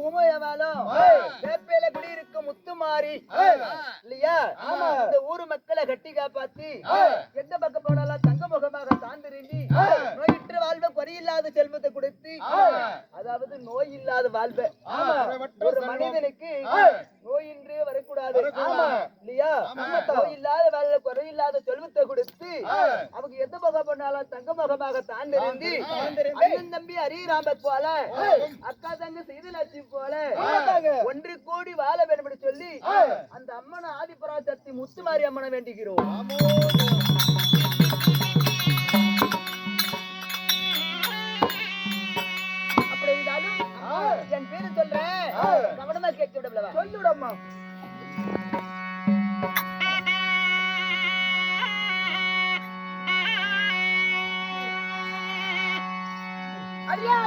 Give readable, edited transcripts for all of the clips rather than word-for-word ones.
உமையவாலும் வேப்பையில குடியிருக்கும் முத்துமாரி இல்லையா? இந்த ஊரு மக்களை கட்டி காப்பாத்தி எந்த பக்கம் போனாலும் தங்க முகமாக சார்ந்திருந்தி நோயிற்ற வாழ்வை குறையில்லாத செல்வத்தை கொடுத்து, அதாவது நோய் இல்லாத வாழ்வை ஒரு மனிதனுக்கு நோயின்றி வரக்கூடாது இல்லையா? நோய் இல்லாத வாழ்வை குறையில்லாத செல்வத்தை கொடுத்து அவங்க எந்த முகம் பண்ணாலும் தங்க முகமாக தாண்டிருந்து அண்ணன் தம்பி ஹரிராம போல அக்கா தங்க சீதலட்சுமி போல ஒன்று கோடி வாழ வேண்டும் என்று சொல்லி அந்த அம்மனை ஆதிபராசக்தி முத்துமாரி அம்மனை வேண்டிக்கிறோம். அப்படி இருந்தாலும் என் பேரு சொல்றேன், கவனமா கேட்டு விடலவா? சொல்லுடம்மா. அடியா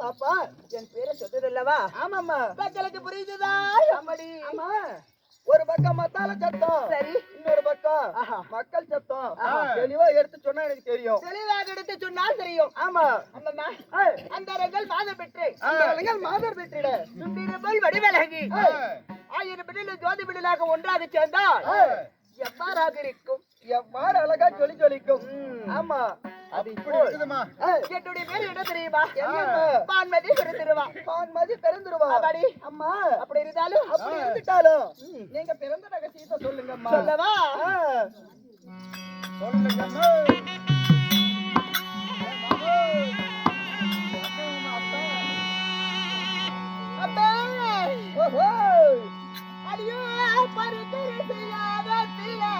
பாப்பா என் பேரை சொல்றதில்லவா? ஆமாம்மா. மக்களுக்கு புரியுதுதா? ஆமாடி. ஆமா. ஒரு பக்கம் மத்தால சத்தம், சரி, இன்னொரு பக்கம் மக்கள் சத்தம். தெளிவா எடுத்து சொன்னா எனக்கு தெரியும். தெளிவாக எடுத்து சொன்னா தெரியும். ஆமா. அம்மம்மா, அந்தரங்கள் மாதர் பெற்று அந்தரங்கள் மாதர் பெற்றிட சுண்டிரபல் வடிவலகி 1000 பிடில ஜோதி பிடிலாக ஒன்றாக சேர்ந்தால் எவ்வாறாக இருக்கும்? எவ்வாறு அழகா ஜொலி ஜொலிக்கும். ஆமா, அது இப்படி இருக்குதுமா. என்னுடைய பேர் என்ன தெரியுமா? பான்மதி பிறந்துருவா. பான்மதி பிறந்துருவா. அடி அம்மா. அப்படி இருந்தாலும் அப்படி இருந்துட்டாலும் நீங்க பிறந்த ரகசியத்தை சொல்லுங்கம்மா. சொல்லவா? சொல்லுங்கம்மா. அப்பா. ஓஹோ. அடியோ பரிதரி செய்யாத தீரா.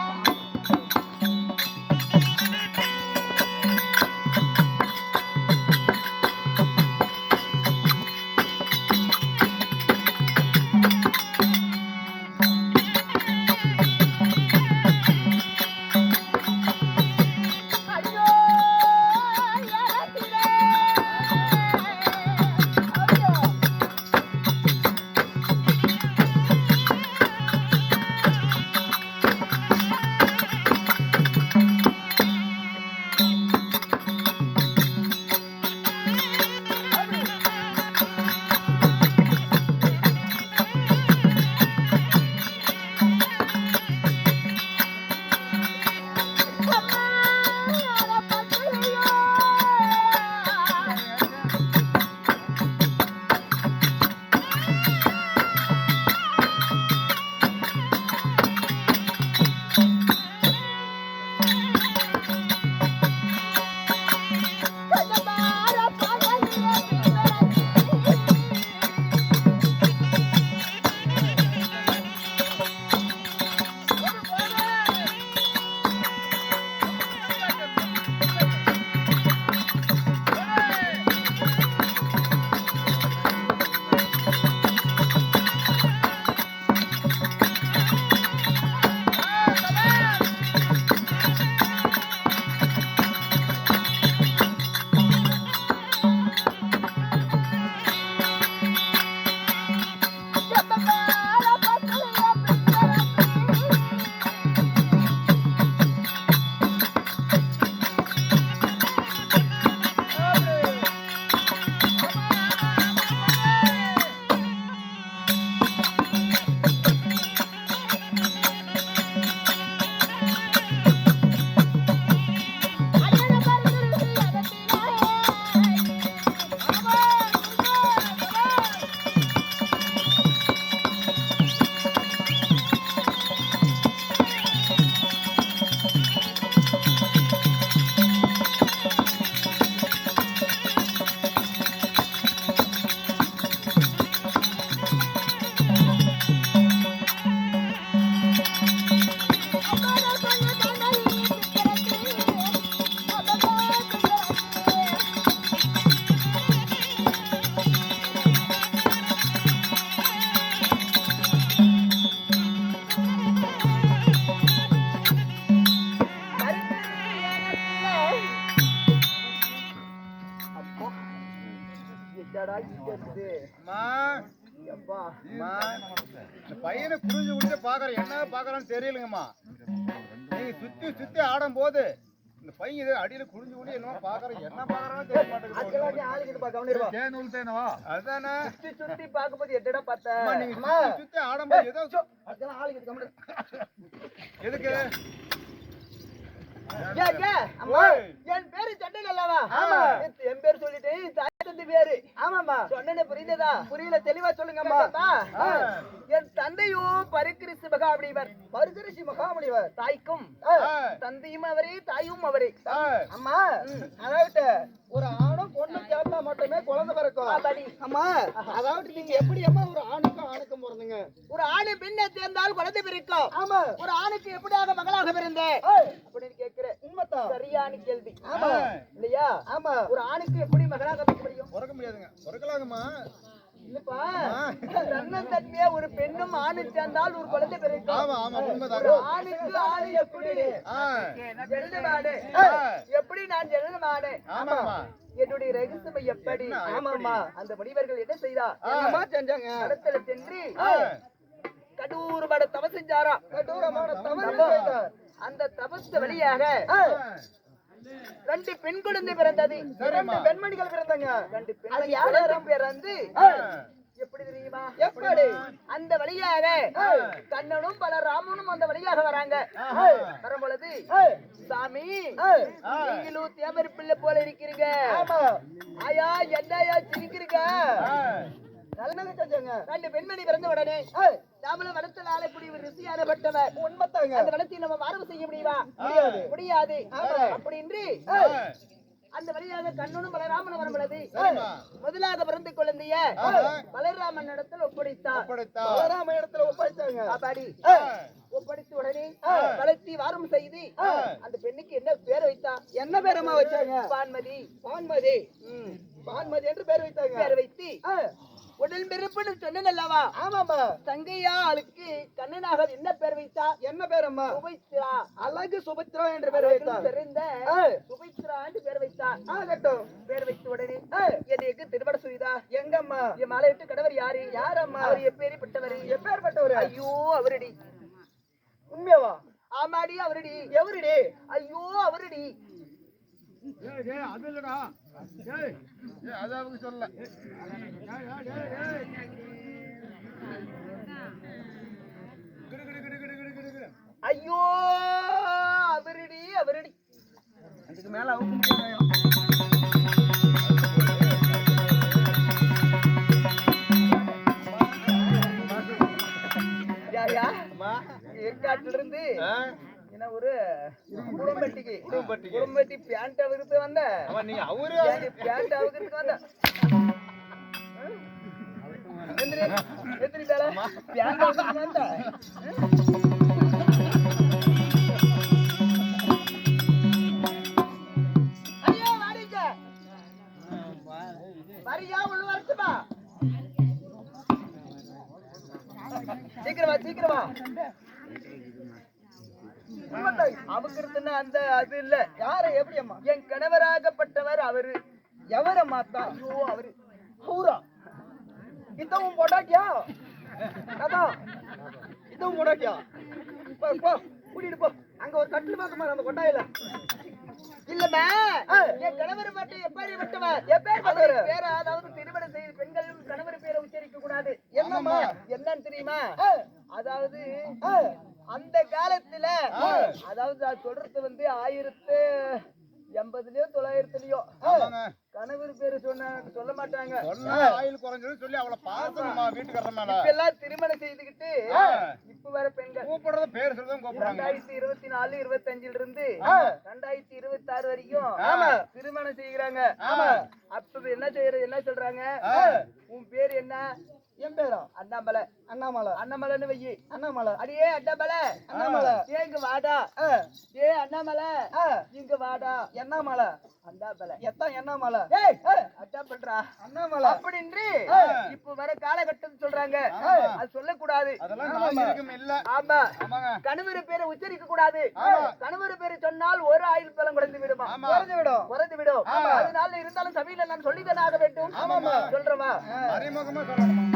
அம்மா அம்மா இந்த பையனை குடிஞ்சு குடிச்சு பாக்குறேன் என்ன பாக்குறான்னு தெரியலங்கம்மா நீங்க சுத்தி சுத்தி ஆடும் போது இந்த பையன் இது அடியில குடிஞ்சு குடி என்ன பாக்குறேன் என்ன பாக்குறான்னு தெரிய மாட்டேங்குது அதுதானே சுத்தி பாக்கும்போது எட்டடா பார்த்தா நீங்க சுத்தி சுத்தி ஆடும்போது ஏதோ எதுக்கு என் பேரு சண்டை அல்லவா என் பேரு சொல்லிட்டு தாய் தந்தை பேரு ஆமாமா சொன்ன புரியுதா புரியல தெளிவா சொல்லுங்கம்மா என் தந்தையும் பரிகிரிசி மகாமுனிவர் பரிகிரிசி மகாமுனிவர் தாய்க்கும் தந்தையும் அவரே தாயும் அவரே அம்மா அதாவது ஒரு ஆணும் பொண்ணு சேர்ந்தா மட்டுமே குழந்தை பிறக்கும் அம்மா அதாவது நீங்க எப்படி அம்மா ஒரு ஆணுக்கும் பிறந்தீங்க ஒரு ஆணு பெண்ணை சேர்ந்தால் குழந்தை பிறக்கும் ஆமா ஒரு ஆணுக்கு எப்படியாக மகளாக பிறந்தேன் அப்படின்னு கேட்கிறேன் உண்மைதான் சரியான கேள்வி ஆமா இல்லையா ஆமா ஒரு ஆணுக்கு எப்படி மகளாக பிறக்க முடியும் பிறக்க முடியாதுங்க பிறக்கலாங்கம்மா இல்லப்பா தன்னந்தன்மையா ஒரு பெண்ணும் ஆணு சேர்ந்தால் ஒரு குழந்தை பிறக்கும் ஆமா ஆமா உண்மைதாங்க ஆணுக்கு ஆணு எப்படி ஜனனமானே எப்படி நான் ஜனனமானே ஆமாமா என்னுடைய ரகசியம் எப்படி ஆமாமா அந்த முனிவர்கள் என்ன செய்தா செஞ்சாங்க இடத்துல சென்று கடூரமான தவம் செஞ்சாரா கடூரமான தவம் அந்த தபஸ் வழியாக 2 பெண் குழந்தை பிறந்தது 2 பெண்மணிகள் பிறந்தாங்க 2 பெண்கள் பிறந்து எப்படி தெரியுமா எப்படி அந்த வழியாக கண்ணனும் பலராமனும் அந்த வழியாக வராங்க வரும் பொழுது சாமி நீங்களும் தேவர் பிள்ளை போல இருக்கிறீங்க ஆயா என்னையா சிரிக்கிறீங்க ரெண்டு பெண்மணி பிறந்த உடனே நாமளும் வனத்தில் ஆளக்கூடிய ஒரு ரிஷியானப்பட்டவர் உண்மைத்தாங்க அந்த வனத்தை நம்ம மாறவு செய்ய முடியுமா முடியாது அப்படின்றி அந்த வழியாக கண்ணனும் பலராமனும் வரும்பொழுது முதலாக பிறந்து குழந்தைய பலராமன் இடத்துல ஒப்படைத்தார் பலராமன் இடத்துல ஒப்படைத்தாங்க அப்பாடி ஒப்படைத்து உடனே வளர்த்தி வாரம் செய்து அந்த பெண்ணுக்கு என்ன பேர் வைத்தா என்ன பேரமா வச்சாங்க பான்மதி பான்மதி பான்மதி என்று பேர் வைத்தாங்க பேர் வைத்து உடல் பிறப்புன்னு சொன்னேன் அல்லவா ஆமாமா தங்கையா ஆளுக்கு கண்ணனாக என்ன பேர் வைத்தா என்ன பேரம்மா சுபைத்ரா அழகு சுபத்ரா என்று பேர் வைத்தார் தெரிந்த சுபைத்ரா என்று பேர் வைத்தார் ஆகட்டும் பேர் வைத்த உடனே எனக்கு திருமண சுவிதா எங்கம்மா என் மாலை விட்டு கடவர் யாரு யாரம்மா அவர் எப்பேற்பட்டவர் எப்பேற்பட்டவர் ஐயோ அவரடி உண்மையாவா ஆமாடி அவரடி எவரடி ஐயோ அவரடி அது இல்லடா அது அவங்க சொல்ல ஐயோ அவரடி அவரடி அதுக்கு மேல அவங்க ஏற்காட்டுல இருந்து ஒரு குடும்பட்டி பேண்ட் அவுக்கு வந்த நீங்க அவரு பேண்ட் அவுக்கு வந்த எந்திரி பேல பேண்ட் அவுக்கு வந்த ஐயோ வாடிங்க வரியா உள்ள வரட்டுமா சீக்கிரமா அவங்கிறதுன்னா அந்த அது இல்ல யார எப்படி அம்மா என் கணவராகப்பட்டவர் அவரு எவரம்மா தான் ஐயோ அவரு ஹூரா இதுவும் போட்டாக்கியா அதான் இதுவும் போட்டாக்கியா போ கூட்டிட்டு போ அங்க ஒரு கட்டில் பார்க்க அந்த கொட்டாயில இல்லம்மா என் கணவர் மட்டும் எப்பேற்பட்டவர் எப்பேற்பட்டவர் பேர அதாவது திருமணம் செய்து பெண்களும் கணவர் பேரை உச்சரிக்க கூடாது என்னம்மா என்னன்னு தெரியுமா அதாவது அந்த காலத்துல அதாவது சொல்றது வந்து 1080லயோ 900லயோ கணவர் பேரு சொல்ல மாட்டாங்க ஆயில் குறைஞ்சது சொல்லி அவளை பாசமா வீட்டுக்காரர் மேல எல்லாம் திருமணம் செய்துகிட்டு இப்ப வர பெண்கள் கூப்பிடுறது பேர் சொல்றதும் கூப்பிடுறாங்க 2024 25ல இருந்து 2026 வரைக்கும் திருமணம் செய்யறாங்க அப்ப என்ன சொல்றாங்க உன் பேர் என்ன என் பேரா அண்ணாமலை அண்ணாமலைன்னு வையி அண்ணாமலை அடியே அண்ணாமலை ஏ இங்க வாடா ஏ அண்ணாமலை இங்க வாடா எண்ணாமலை அண்டாபல எத்தான் என்ன மலை ஏய் அட்டா பண்றா அண்ணாமலை அப்படின்று இப்ப வர காலகட்டம் சொல்றாங்க அது சொல்லக்கூடாது அதெல்லாம் நாகரிகம் இல்ல ஆமா ஆமாங்க கணவர் பேரை உச்சரிக்க கூடாது கணவர் பேரை சொன்னால் ஒரு ஆயுள் பலம் குறைந்து விடுமா குறைந்து விடும் அதனால இருந்தாலும் சபையில நான் சொல்லித்தானே ஆக வேண்டும் ஆமாமா சொல்றவா அறிமுகமா சொல்லணுமா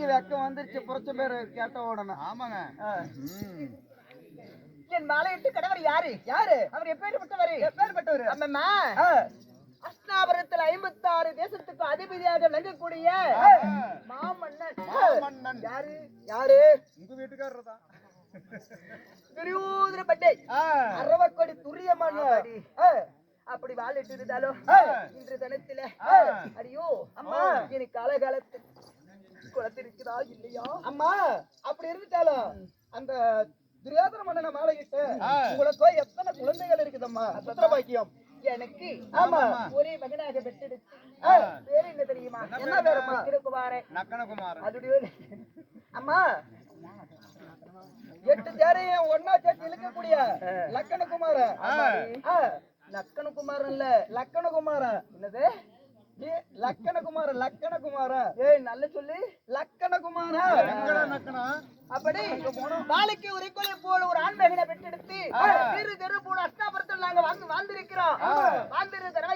வெக்கம் வந்துருச்சு புரட்சி பேரு கேட்ட உடனே ஆமாங்க என் மாலையிட்டு கணவர் யாரு யாரு அவர் எப்பேற்பட்டவர் அம்மம்மா அஸ்தாபுரத்தில் 56 தேசத்துக்கு அதிபதியாக விளங்கக்கூடிய மாமன்னன் யாரு யாரு உங்க வீட்டுக்காரர் தான் துரியோதன பட்டை அரவக்கொடி துரியமான அப்படி வாழிட்டு இருந்தாலும் இன்று தினத்தில அடியோ அம்மா இனி காலகாலத்து குளத்திருக்கிறா இல்லையா அம்மா அப்படி இருந்துட்டாலும் அந்த துரியோதன மன்னனை மாலையிட்டு உங்களுக்கோ எத்தனை குழந்தைகள் இருக்குதம்மா புத்திர பாக்கியம் எனக்கு ஆமா ஒரே மகனாக பெற்றெடுத்து பேரு என்ன தெரியுமா என்ன பேருமா நக்கனகுமாரன் அதுடைய அம்மா 8 தேரையும் ஒன்னா சேர்த்து இழுக்கக்கூடிய லக்கணகுமாரன் லக்கணகுமாரன் இல்ல லக்கணகுமாரன் என்னது லக்கணகுமாரன் ஏய் நல்ல சொல்லு லக்கணகுமாரன் அப்படி நாளைக்கு ஒரு கொலை போல ஒரு ஆண்மகனை பெற்றெடுத்து தெரு போல அஸ்தாபுரத்தில் நாங்க வாழ்ந்திருக்கிறோம் வாழ்ந்திருக்கிற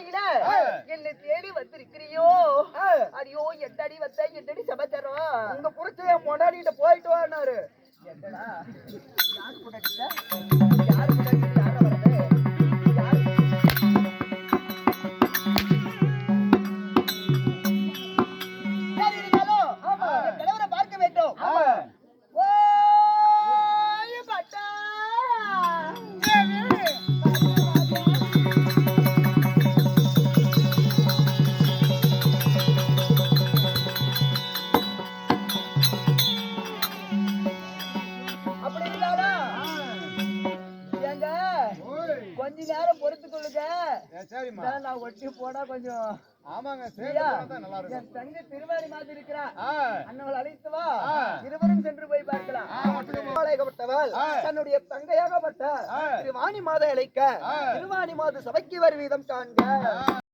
என்னை தேடி வந்திருக்கிறியோ அடியோ எட்டடி வந்த எட்டடி சமாச்சாரம் உங்க புரிச்ச மொண்டாடிட்டு போயிட்டு வாரு யாரு புடாட்டில யாரு புடாட்டி யார வருது கொஞ்ச நேரம் பொறுத்து கொள்ளுங்க நான் ஒட்டி போனா கொஞ்சம் ஆமாங்க என் தங்க திருவாணி மாதிரி இருக்கிறா அண்ணவள் அழைத்து வா இருவரும் சென்று போய் பார்க்கலாம் தன்னுடைய தங்கையாகப்பட்ட திருவாணி மாத அழைக்க திருவாணி மாத சபைக்கு வருவீதம் காண்க